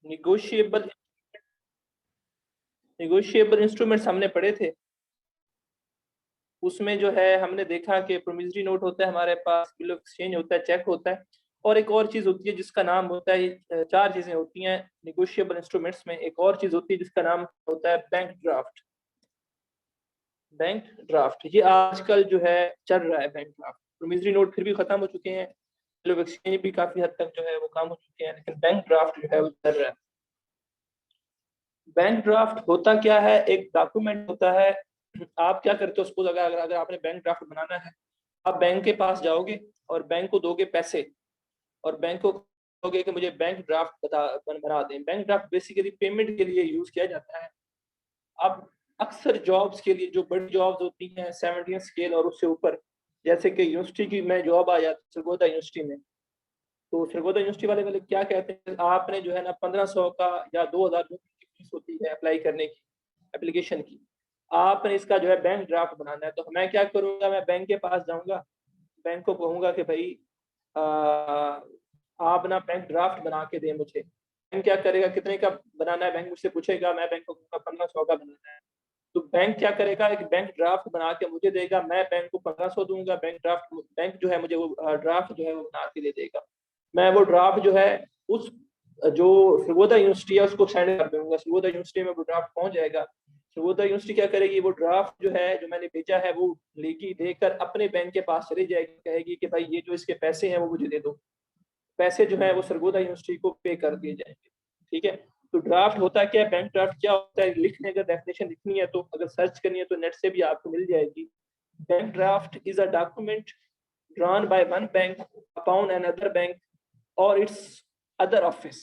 Negotiable negotiable instruments हमने पढ़े थे। उसमें जो है हमने देखा कि प्रोमिसरी नोट होता है हमारे पास, बिल ऑफ एक्सचेंज होता है, चेक होता है, और एक और चीज होती है जिसका नाम होता है, चार चीजें होती हैं निगोशिएबल इंस्ट्रूमेंट्स में। एक और चीज होती है जिसका नाम होता है बैंक ड्राफ्ट। बैंक ड्राफ्ट ये आजकल जो है चल रहा है। बैंक ड्राफ्ट, प्रोमिसरी नोट फिर भी खत्म हो चुके हैं, बिल ऑफ एक्सचेंज भी काफी हद तक जो है वो काम हो चुके हैं, लेकिन बैंक ड्राफ्ट जो है वो चल रहा है। बैंक ड्राफ्ट होता क्या है? एक डॉक्यूमेंट होता है। आप क्या करते हो, सपोज अगर आपने बैंक ड्राफ्ट बनाना है, आप बैंक के पास जाओगे और बैंक को दोगे पैसे, और बैंक को कहोगे कि मुझे बैंक ड्राफ्ट बना दें। बैंक ड्राफ्ट बेसिकली पेमेंट के लिए यूज किया जाता है। अब अक्सर जॉब्स के लिए, जो बड़ी जॉब्स होती हैं 17 स्केल और उससे ऊपर, जैसे कि यूनिवर्सिटी की मैं जॉब आ जाती है सरगोदा यूनिवर्सिटी में, तो सरगोदा यूनिवर्सिटी वाले वाले क्या कहते हैं, आपने जो है ना 1500 का या 2000 जो की फीस होती है अप्लाई करने की, एप्लीकेशन की, आपने इसका जो है बैंक ड्राफ्ट बनाना है। तो मैं क्या करूंगा, मैं बैंक के पास जाऊंगा, बैंक को कहूंगा कि भाई आप ना बैंक ड्राफ्ट बना के दें मुझे। बैंक क्या करेगा, कितने का बनाना है, बैंक मुझसे पूछेगा, मैं बैंक को कहूंगा 1500 का बनाना है। तो बैंक क्या करेगा, एक बैंक ड्राफ्ट बना के मुझे देगा, मैं बैंक को 1500 दूंगा, बैंक जो है मुझे वो ड्राफ्ट जो है वो बना के दे देगा। मैं वो ड्राफ्ट जो है उस जो सर्वोदय यूनिवर्सिटी है उसको सेंड कर दूंगा, सर्वोदय यूनिवर्सिटी में वो ड्राफ्ट पहुंच जाएगा। सर्वोदय यूनिवर्सिटी क्या करेगी, वो ड्राफ्ट जो है जो मैंने भेजा है वो लेगी, लेकर अपने बैंक के पास चली जाएगी, कहेगी कि भाई ये जो इसके पैसे हैं वो मुझे दे दो। पैसे जो है वो सरगोदा यूनिवर्सिटी को पे कर दिए जाएंगे। ठीक है। तो ड्राफ्ट होता क्या है, बैंक ड्राफ्ट क्या होता है, लिखने का डेफिनेशन लिखनी है तो अगर सर्च करनी है तो नेट से भी आपको मिल जाएगी। Bank draft is a document drawn by one bank upon another bank or its other office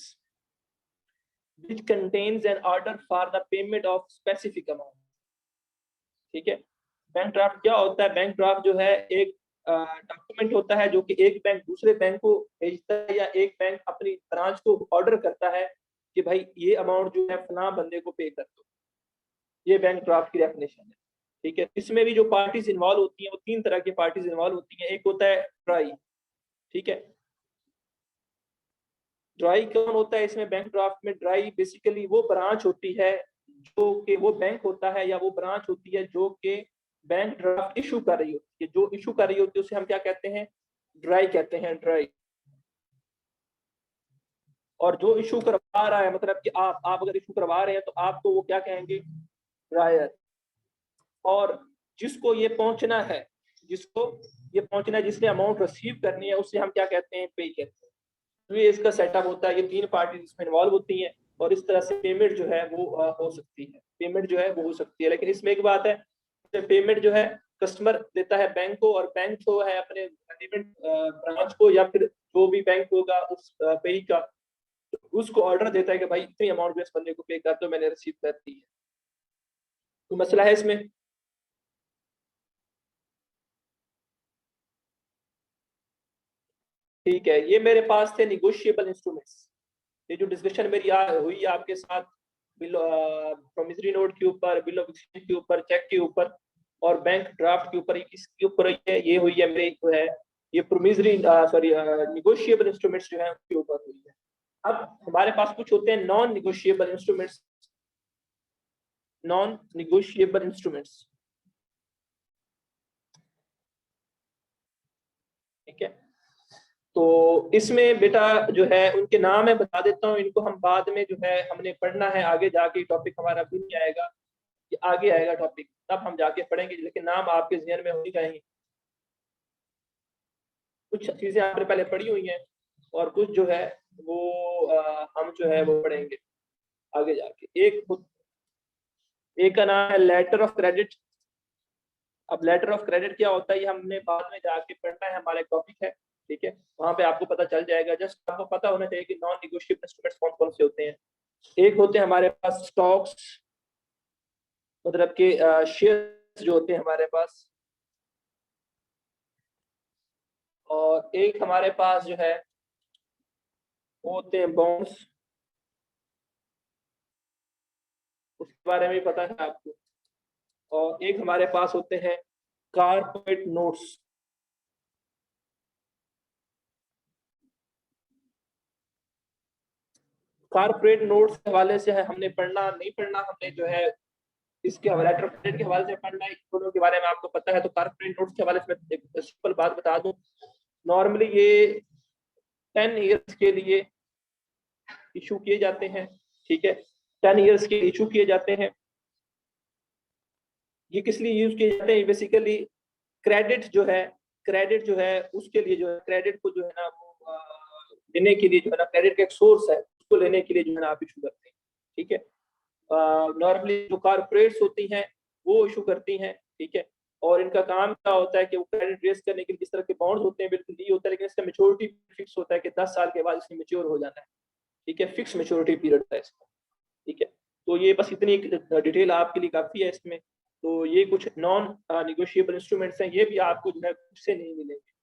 which contains an order for the payment of specific amount। ठीक है। बैंक ड्राफ्ट क्या होता है, बैंक ड्राफ्ट जो है एक डॉक्यूमेंट होता है जो कि एक बैंक दूसरे बैंक को भेजता है, या एक बैंक अपनी ब्रांच को ऑर्डर करता है कि भाई ये अमाउंट जो है फलां बंदे को पे कर दो। ये बैंक ड्राफ्ट की डेफिनेशन है। ठीक है। इसमें भी जो पार्टीज इन्वॉल्व होती हैं वो तीन तरह की पार्टीज इन्वॉल्व होती हैं। एक होता है ट्राई। ठीक है। ड्राई कौन होता है इसमें, बैंक ड्राफ्ट में ड्राई बेसिकली वो ब्रांच होती है जो कि वो बैंक होता है या वो ब्रांच होती है जो कि बैंक ड्राफ्ट इशू कर रही होती है। जो इशू कर रही होती है उसे हम क्या कहते हैं, ड्राई कहते हैं, ड्राई। और जो इशू करवा रहा है, मतलब कि आप अगर इशू करवा रहे हैं तो आपको वो क्या कहेंगे, ड्रायर। और जिसको ये पहुंचना है, जिसको ये पहुंचना है, जिसने अमाउंट रिसीव करनी है, उससे हम क्या कहते हैं, पे कहते हैं। तो ये इसका सेटअप होता है, ये तीन पार्टी इसमें इन्वॉल्व होती हैं, और इस तरह से पेमेंट जो है वो हो सकती है, पेमेंट जो है वो हो सकती है। लेकिन इसमें एक बात है, पेमेंट जो है कस्टमर देता है बैंक को, और बैंक जो है अपने रेलिवेंट ब्रांच को या फिर जो भी बैंक होगा उस पे का, उसको ऑर्डर देता है कि भाई इतनी अमाउंट इस बंदे को पे कर दो, मैंने रिसीव कर दी है। तो मसला है इसमें। ठीक है, ये मेरे पास थे निगोशिएबल इंस्ट्रूमेंट्स। ये जो डिस्कशन मेरी हुई आपके साथ प्रोमिसरी नोट के ऊपर, बिल ऑफ एक्सचेंज के ऊपर, चेक के ऊपर और बैंक ड्राफ्ट के ऊपर, किसके ऊपर हुई है, ये हुई है मेरे जो है ये प्रोमिसरी सॉरी निगोशिएबल इंस्ट्रूमेंट्स जो है उसके ऊपर हुई है। अब हमारे पास कुछ होते हैं non negotiable instruments. Non negotiable instruments, ठीक है। तो इसमें बेटा जो है उनके नाम मैं बता देता हूँ, इनको हम बाद में जो है हमने पढ़ना है, आगे जाके टॉपिक हमारा भी नहीं आएगा, ये आगे आएगा टॉपिक, तब हम जाके पढ़ेंगे, लेकिन नाम आपके जहन में होनी चाहिए। कुछ चीजें आपने पहले पढ़ी हुई हैं और कुछ जो है वो हम जो है वो पढ़ेंगे आगे जाके। एक का नाम है लेटर ऑफ क्रेडिट। अब लेटर ऑफ क्रेडिट क्या होता है ये हमने बाद में जाके पढ़ना है, हमारा एक टॉपिक है। ठीक है, वहां पे आपको पता चल जाएगा। जस्ट आपको पता होना चाहिए कि नॉन निगोशिएबल इंस्ट्रूमेंट्स कौन कौन से होते हैं। एक होते हैं हमारे पास स्टॉक्स, मतलब कि शेयर्स जो होते हैं हमारे पास, और एक हमारे पास जो है वो होते हैं बॉन्ड्स, उसके बारे में भी पता है आपको। और एक हमारे पास होते हैं कारपोरेट नोट्स। कारपोरेट नोट्स के हवाले से है हमने पढ़ना नहीं पढ़ना, हमने जो है इसके लेटर ऑफ क्रेडिट के हवाले से पढ़ना है, दोनों के बारे में आपको पता है। तो कारपोरेट नोट्स के हवाले से मैं एक सिंपल बात बता दूं, नॉर्मली ये 10 ईयर्स के लिए इशू किए जाते हैं, ठीक है, 10 ईयर्स के इशू किए जाते हैं। ये किस लिए यूज किए जाते हैं? बेसिकली क्रेडिट जो है उसके लिए, जो है क्रेडिट को जो है ना वो लेने के लिए, जो है ना क्रेडिट का एक सोर्स है, उसको लेने के लिए जो है ना आप इशू करते हैं, ठीक है। नॉर्मली जो कारपोरेट्स होती हैं वो इशू करती हैं, ठीक है। और इनका काम क्या होता है कि वो क्रेडिट रेस करने के लिए जिस तरह के बॉन्ड्स होते हैं बिल्कुल यही होता है, लेकिन इसका मेच्योरिटी फिक्स होता है कि 10 साल के बाद इसने मेच्योर हो जाना है, ठीक है, फिक्स मेच्योरिटी पीरियड है इसका, ठीक है। तो ये बस इतनी डिटेल आपके लिए काफ़ी है इसमें। तो ये कुछ नॉन निगोशिएबल इंस्ट्रूमेंट्स हैं, ये भी आपको जो है बुक से नहीं मिलेंगे,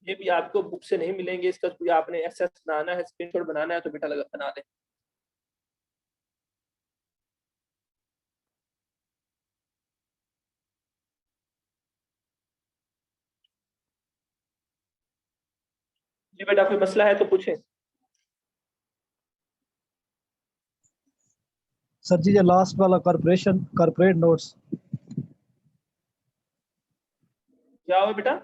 ये भी आपको बुक से नहीं मिलेंगे। इसका कोई आपने एसेस बनाना है, स्क्रीनशॉट बनाना है तो बेटा लगा बना लें। जी बेटा कोई मसला है तो पूछें। सर जी ये लास्ट वाला कारपोरेट नोट्स क्या हुआ बेटा?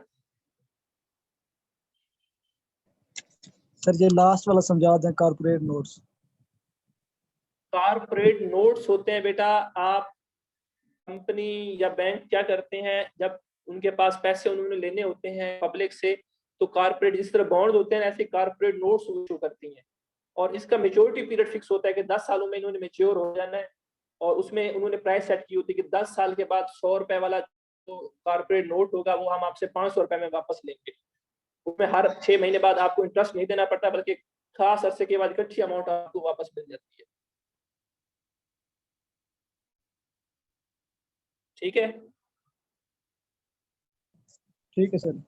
सर ये लास्ट वाला समझा दें, कारपोरेट नोट्स। कारपोरेट नोट्स होते हैं बेटा, आप कंपनी या बैंक क्या करते हैं, जब उनके पास पैसे उन्होंने लेने होते हैं पब्लिक से, तो कारपोरेट जिस तरह बॉन्ड होते हैं ऐसे कारपोरेट नोट्स इशू करती हैं। और इसका मेच्योरिटी पीरियड फिक्स होता है कि 10 सालों में इन्होंने मेच्योर हो जाना है। और उसमें उन्होंने प्राइस सेट की होती है कि 10 साल के बाद 100 रुपए वाला जो कारपोरेट नोट होगा वो हम आपसे 500 रुपए में वापस लेंगे। उसमें हर 6 महीने बाद आपको इंटरेस्ट नहीं देना पड़ता, बल्कि खास अरसे के बाद इकट्ठी अमाउंट आपको वापस मिल जाती है, ठीक है। ठीक है सर।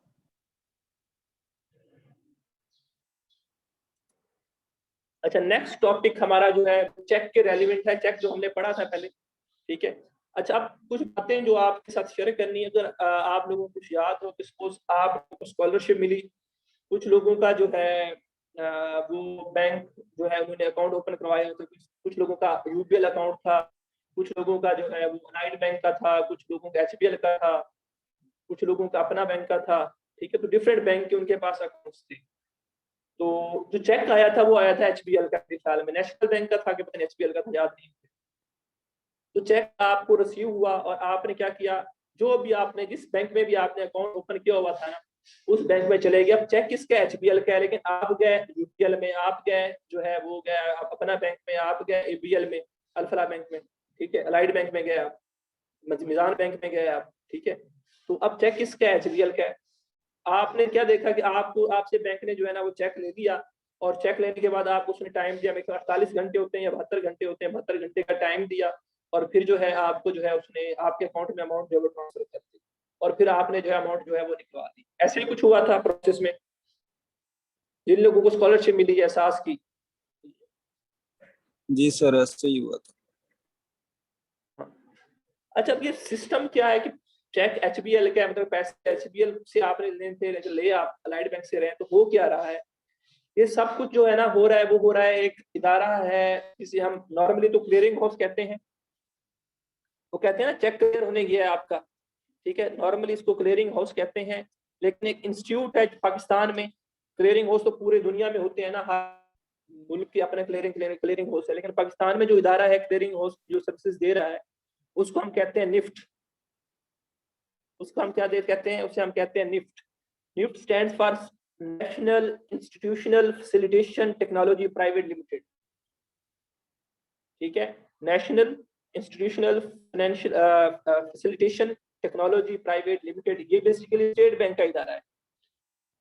अच्छा, नेक्स्ट टॉपिक हमारा जो है चेक के रेलिवेंट है, चेक जो हमने पढ़ा था पहले, ठीक है। अच्छा, अब कुछ बातें जो आपके साथ शेयर करनी है। अगर आप लोगों को कुछ याद हो कि सपोज आपको स्कॉलरशिप मिली, कुछ लोगों का जो है वो बैंक जो है उन्होंने अकाउंट ओपन करवाया, तो कुछ लोगों का यूपीएल अकाउंट था, कुछ लोगों का जो है वो अलाइड बैंक का था, कुछ लोगों का एचबीएल का था, कुछ लोगों का अपना बैंक का था, ठीक है। तो डिफरेंट बैंक के उनके पास अकाउंट्स थे। तो जो चेक आया था वो आया था एचबीएल का, मेरे ख्याल में नेशनल बैंक का था कि पता नहीं एचबीएल का था, याद नहीं। तो चेक आपको रिसीव हुआ और आपने क्या किया, जो भी आपने जिस बैंक में भी आपने अकाउंट ओपन किया हुआ था ना उस बैंक में चले गए। अब चेक किसका एचबीएल का है, लेकिन आप गए यूपीएल में, आप गए जो है वो गए आप अपना बैंक में, आप गए एबीएल में, अल्फला बैंक में, ठीक है, अलाइड बैंक में गए आप, मिजान बैंक में गए आप, ठीक है। तो अब चेक किसका है, एचबीएल का है। आपने क्या देखा कि आपको आपसे बैंक ने जो है ना वो चेक ले लिया, और चेक लेने के बाद आपको उसने टाइम दिया, मेरे 48 घंटे होते हैं या 72 घंटे होते हैं, 72 घंटे का टाइम दिया। और फिर जो है आपको जो है उसने आपके अकाउंट में अमाउंट जो है वो ट्रांसफर कर दी, और फिर आपने जो है अमाउंट जो है वो निकलवा दी। ऐसे ही कुछ हुआ था प्रोसेस में जिन लोगों को स्कॉलरशिप मिली है एहसास की। जी सर ऐसे ही हुआ था। अच्छा, अब ये सिस्टम क्या है कि चेक एचबीएल का, मतलब पैसे एचबीएल से आपने लेने थे, ले आप अलाइड बैंक से रहे, तो हो क्या रहा है, ये सब कुछ जो है ना हो रहा है, वो हो रहा है एक इदारा है जिसे हम नॉर्मली तो क्लियरिंग हाउस कहते हैं। वो कहते हैं ना चेक क्लियर होने गया है आपका, ठीक है, नॉर्मली इसको क्लियरिंग हाउस कहते हैं। लेकिन एक इंस्टीट्यूट है पाकिस्तान में, क्लियरिंग हाउस तो पूरे दुनिया में होते हैं ना, हर मुल्क के अपने क्लियरिंग हाउस है, लेकिन पाकिस्तान में जो इदारा है क्लियरिंग हाउस जो सर्विसेज दे रहा है उसको हम कहते हैं निफ्ट। उसको हम क्या दे कहते हैं, उसे हम कहते हैं NIFT. NIFT stands for national institutional facilitation technology private limited, ठीक है, national institutional financial facilitation technology private limited. ये बेसिकली स्टेट बैंक का इदारा है।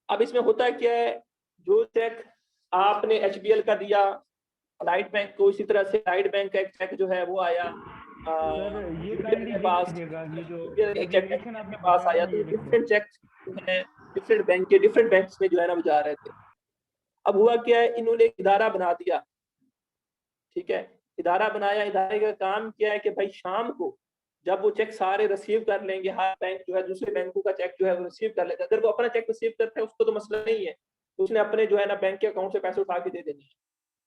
अब इसमें होता क्या है, जो चेक आपने एचबीएल का दिया अलाइड बैंक को, इसी तरह से अलाइड बैंक का एक चेक जो है वो आया के पास, के पास आया, तो डिफरेंट चेक है डिफरेंट बैंक के डिफरेंट बैंक्स में जो है ना वो जा रहे थे। अब हुआ क्या है, इन्होंने एक इदारा बना दिया, ठीक है, इदारा बनाया। इदारे का काम क्या है कि भाई शाम को जब वो चेक सारे रिसीव कर लेंगे, हर बैंक जो है दूसरे बैंकों का चेक जो है वो रिसीव कर लेगा। अगर वो अपना चेक रिसीव करते हैं उसको तो मसला नहीं है, उसने अपने जो है ना बैंक के अकाउंट से पैसे उठा के दे देने,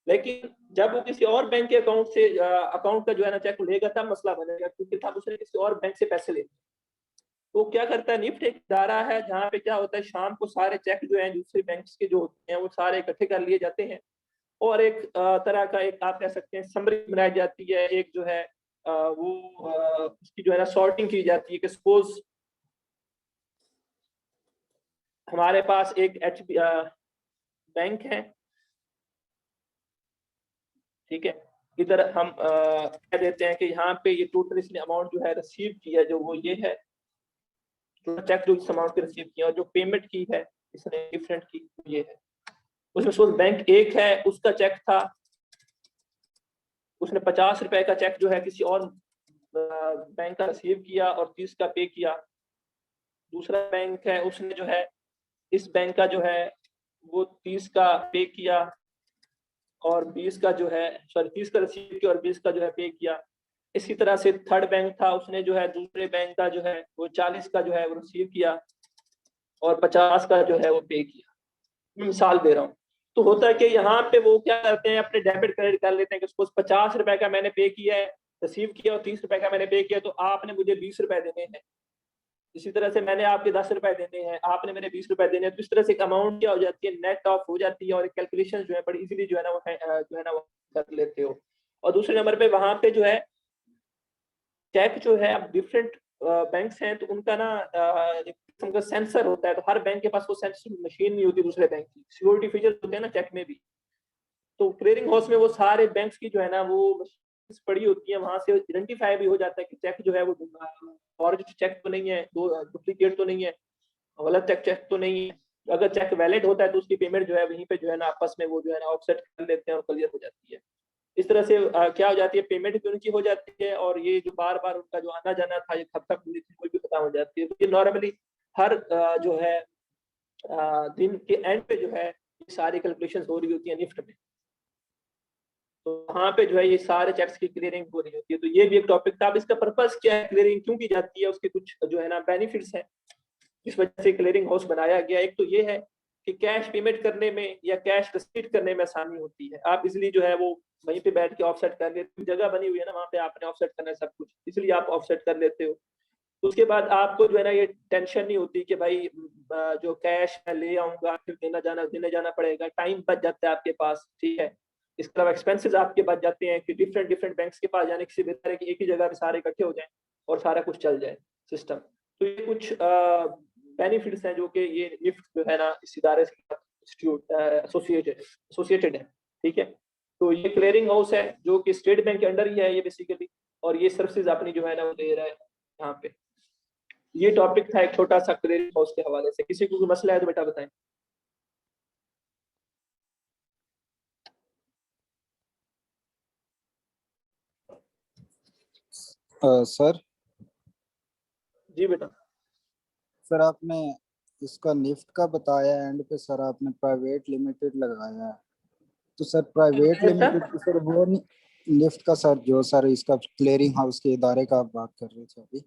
लेकिन जब वो किसी और बैंक के अकाउंट से अकाउंट का जो है ना चेक लेगा तब मसला बनेगा, क्योंकि तब उसने किसी और बैंक से पैसे ले। तो क्या करता है, निफ्ट एक इदारा है जहाँ पे क्या होता है, शाम को सारे चेक जो है दूसरे बैंक के जो होते हैं वो सारे इकट्ठे कर लिए जाते हैं, और एक तरह का एक आप कह सकते हैं समरी बनाई जाती है, एक जो है वो उसकी जो है ना सॉर्टिंग की जाती है कि सपोज हमारे पास एक बैंक है, ठीक है, इधर हम कह देते हैं कि यहाँ पे ये टोटल इसने अमाउंट जो है रिसीव किया, जो वो ये है चेक जो इस अमाउंट की रिसीव किया, और जो पेमेंट की है इसने डिफरेंट की ये है। उसमें सपोज बैंक एक है, उसका चेक था, उसने 50 रुपए का चेक जो है किसी और बैंक का रिसीव किया और 30 का पे किया। दूसरा बैंक है, उसने जो है इस बैंक का जो है वो 30 का पे किया और 20 का जो है 30 का रिसीव किया और 20 का जो है पे किया। इसी तरह से थर्ड बैंक था, उसने जो है दूसरे बैंक का जो है वो 40 का जो है वो रिसीव किया और 50 का जो है वो पे किया। मैं मिसाल दे रहा हूँ। तो होता है कि यहाँ पे वो क्या करते हैं, अपने डेबिट क्रेडिट कर लेते हैं कि सपोज 50 रुपए का मैंने पे किया है, रिसीव किया, और 30 रुपए का मैंने पे किया, तो आपने मुझे 20 रुपए देने हैं। इसी तरह से मैंने आपके 10 रुपए देने हैं, आपने मेरे 20 रुपए देने हैं। तो इस तरह से एक अमाउंट क्या हो जाती है, नेट ऑफ हो जाती है, और एक कैलकुलेशन जो है बड़ी इजीली जो है ना वो कर लेते हो। और दूसरे नंबर पे वहां पे जो है चेक जो है, अब डिफरेंट बैंक्स हैं तो उनका ना एक किस्म का सेंसर होता है, तो हर बैंक के पास वो सेंसर मशीन नहीं होती दूसरे बैंक की। सिक्योरिटी फीचर होते हैं ना चेक में भी। तो क्लियरिंग हाउस में वो सारे बैंक्स की जो है ना वो machines पड़ी होती है, वहां से आइडेंटिफाई भी हो जाता है कि चेक जो है वो और चेक तो नहीं है, डुप्लीकेट तो नहीं है, गलत चेक तो नहीं है। अगर चेक वैलिड होता है तो उसकी पेमेंट जो है वहीं पे जो है ना आपस में वो जो है ना ऑफसेट कर लेते हैं और क्लियर हो जाती है। इस तरह से क्या हो जाती है, पेमेंट भी उनकी हो जाती है, और ये जो बार बार उनका जो आना जाना था, ये कब तक हुई थी, वो भी खत्म हो जाती है। तो ये नॉर्मली हर जो है दिन के एंड पे जो है ये सारी कैलकुलेशन हो रही होती है निफ्ट में। तो वहाँ पे जो है ये सारे चेक्स की क्लियरिंग हो रही होती है। तो ये भी एक टॉपिक था। अब इसका पर्पस क्या है, क्लियरिंग क्यों की जाती है, उसके कुछ जो है ना बेनिफिट्स हैं जिस वजह से क्लियरिंग हाउस बनाया गया। एक तो ये है कि कैश पेमेंट करने में या कैश रिसीट करने में आसानी होती है। आप इसलिए जो है वो वहीं पे बैठ के ऑफसेट कर लेते हो, जगह बनी हुई है ना वहाँ पे, आपने ऑफसेट करना है सब कुछ, इसलिए आप ऑफसेट कर लेते हो। उसके बाद आपको जो है ना ये टेंशन नहीं होती कि भाई जो कैश मैं ले आऊंगा फिर देने जाना पड़ेगा, टाइम बच जाता है आपके पास, ठीक है। इसके अलावा एक्सपेंसेस आपके बच जाते हैं कि डिफरेंट डिफरेंट बैंक्स के पास जाने से बेहतर है कि एक ही जगह पे सारे इकट्ठे हो जाएं और सारा कुछ चल जाए सिस्टम। तो ये कुछ बेनिफिट्स हैं जो कि ये निफ्ट जो है ना इस इदारे से एसोसिएटेड है, ठीक है। तो ये क्लियरिंग हाउस है जो कि स्टेट बैंक के अंडर ही है ये बेसिकली, और ये सर्विसेज अपनी जो है ना वो दे रहा है यहाँ पे। ये टॉपिक था एक छोटा सा क्लियरिंग हाउस के हवाले से। किसी को कोई मसला है तो बेटा बताएं। सर जी बेटा। सर आपने इसका निफ्ट का बताया, एंड पे सर आपने प्राइवेट लिमिटेड लगाया है। तो सर प्राइवेट लिमिटेड तो सर वो नहीं, निफ्ट का सर जो सर इसका क्लियरिंग हाउस के इदारे का आप बात कर रहे थे अभी,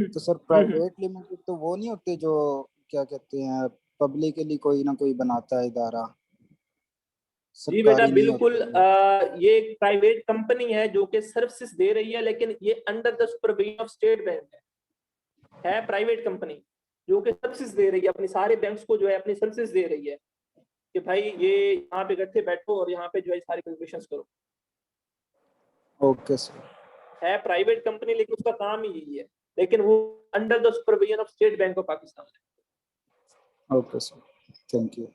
तो सर प्राइवेट लिमिटेड तो वो नहीं होते जो क्या कहते हैं पब्लिकली कोई ना कोई बनाता है इदारा, जी बेटा सरकारी नहीं बिल्कुल। होते। ये एक प्राइवेट कंपनी है जो कि सर्विसेज दे रही है, लेकिन ये under the supervision of State bank है प्राइवेट कंपनी जो कि सर्विसेज दे रही है, अपने सारे बैंक्स को जो है अपनी सर्विसेज दे रही है कि भाई ये यहाँ पे इकट्ठे बैठो और यहाँ पे जो है सारी कैलकुलेशंस करो। Okay sir. है प्राइवेट कंपनी लेकिन उसका काम ही यही है, लेकिन वो under the supervision of State Bank of Pakistan है। Okay sir, thank you.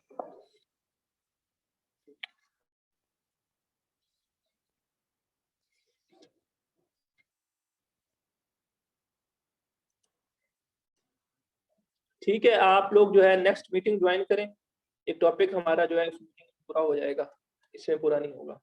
ठीक है, आप लोग जो है नेक्स्ट मीटिंग ज्वाइन करें। एक टॉपिक हमारा जो है पूरा हो जाएगा, इसमें पूरा नहीं होगा।